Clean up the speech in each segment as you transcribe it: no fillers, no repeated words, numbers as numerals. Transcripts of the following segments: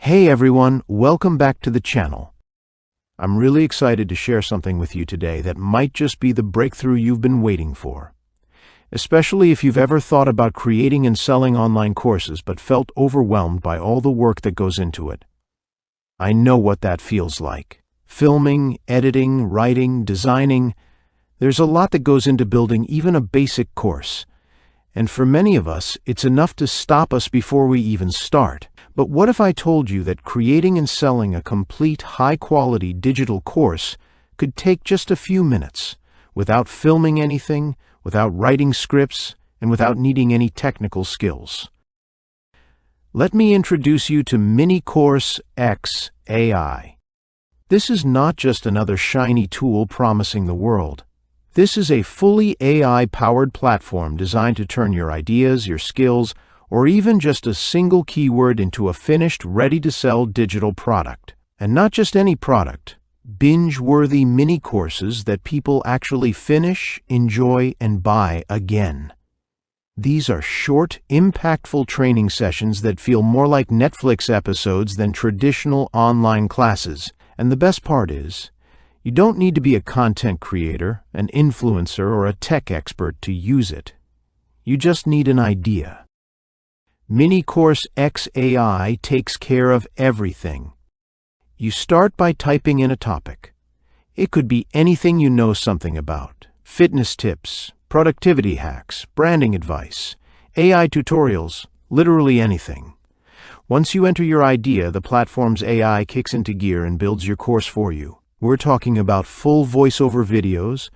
Hey everyone, welcome back to the channel. I'm really excited to share something with you today that might just be the breakthrough you've been waiting for. Especially if you've ever thought about creating and selling online courses but felt overwhelmed by all the work that goes into it. I know what that feels like. Filming, editing, writing, designing. There's a lot that goes into building even a basic course. And for many of us, it's enough to stop us before we even start. But what if I told you that creating and selling a complete, high-quality digital course could take just a few minutes, without filming anything, without writing scripts, and without needing any technical skills? Let me introduce you to MiniCourseX AI. This is not just another shiny tool promising the world. This is a fully AI-powered platform designed to turn your ideas, your skills, or even just a single keyword into a finished, ready-to-sell digital product. And not just any product, binge-worthy mini-courses that people actually finish, enjoy, and buy again. These are short, impactful training sessions that feel more like Netflix episodes than traditional online classes. And the best part is, you don't need to be a content creator, an influencer, or a tech expert to use it. You just need an idea. MiniCourseX AI takes care of everything. You start by typing in a topic. It could be anything you know something about: fitness tips, productivity hacks, branding advice, AI tutorials, literally anything. Once you enter your idea, the platform's AI kicks into gear and builds your course for you. We're talking about full voiceover videos,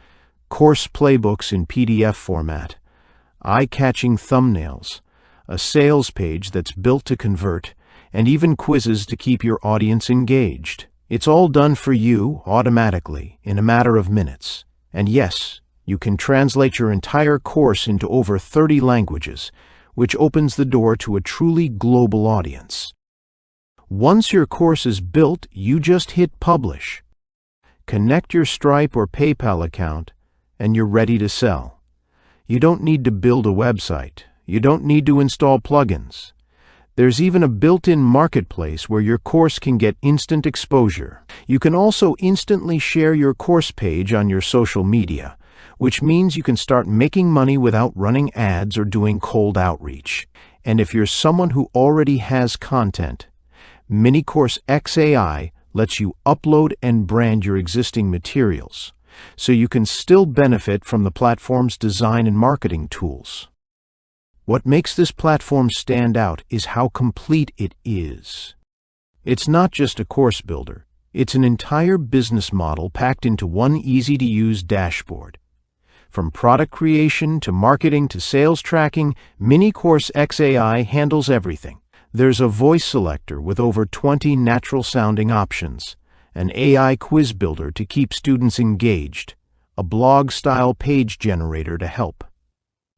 course playbooks in PDF format, eye-catching thumbnails, a sales page that's built to convert, and even quizzes to keep your audience engaged. It's all done for you automatically in a matter of minutes. And yes, you can translate your entire course into over 30 languages, which opens the door to a truly global audience. Once your course is built, you just hit publish. Connect your Stripe or PayPal account, and you're ready to sell. You don't need to build a website. You don't need to install plugins. There's even a built-in marketplace where your course can get instant exposure. You can also instantly share your course page on your social media, which means you can start making money without running ads or doing cold outreach. And if you're someone who already has content, MiniCourseX AI lets you upload and brand your existing materials, so you can still benefit from the platform's design and marketing tools. What makes this platform stand out is how complete it is. It's not just a course builder. It's an entire business model packed into one easy-to-use dashboard. From product creation to marketing to sales tracking, MiniCourseX AI handles everything. There's a voice selector with over 20 natural-sounding options, an AI quiz builder to keep students engaged, a blog-style page generator to help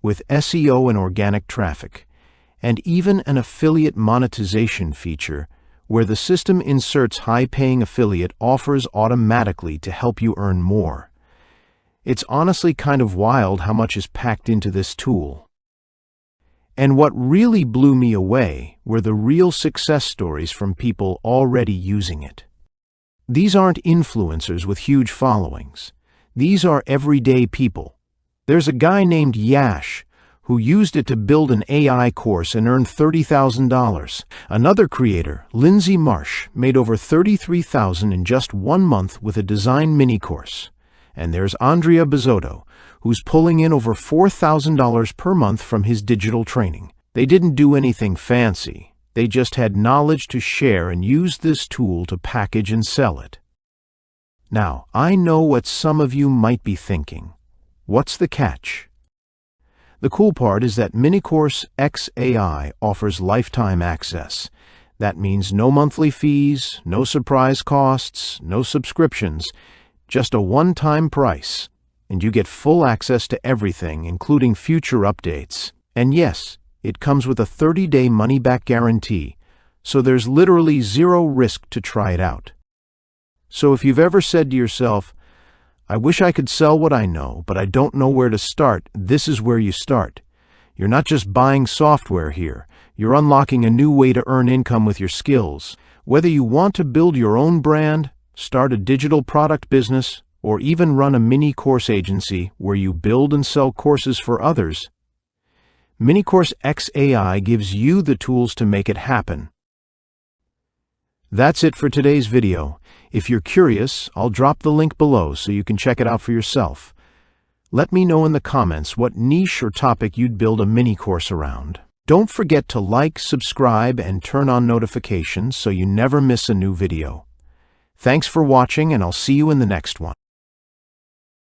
with SEO and organic traffic, and even an affiliate monetization feature where the system inserts high-paying affiliate offers automatically to help you earn more. It's honestly kind of wild how much is packed into this tool. And what really blew me away were the real success stories from people already using it. These aren't influencers with huge followings. These are everyday people. There's a guy named Yash who used it to build an AI course and earned $30,000. Another creator, Lindsay Marsh, made over $33,000 in just 1 month with a design mini-course. And there's Andrea Bizzotto, who's pulling in over $4,000 per month from his digital training. They didn't do anything fancy. They just had knowledge to share and used this tool to package and sell it. Now, I know what some of you might be thinking. What's the catch? The cool part is that MiniCourseX AI offers lifetime access. That means no monthly fees, no surprise costs, no subscriptions, just a one-time price. And you get full access to everything, including future updates. And yes, it comes with a 30-day money-back guarantee, so there's literally zero risk to try it out. So if you've ever said to yourself, I wish I could sell what I know, but I don't know where to start, this is where you start. You're not just buying software here. You're unlocking a new way to earn income with your skills. Whether you want to build your own brand, start a digital product business, or even run a mini course agency where you build and sell courses for others, MiniCourseX AI gives you the tools to make it happen. That's it for today's video. If you're curious, I'll drop the link below so you can check it out for yourself. Let me know in the comments what niche or topic you'd build a mini course around. Don't forget to like, subscribe, and turn on notifications so you never miss a new video. Thanks for watching, and I'll see you in the next one.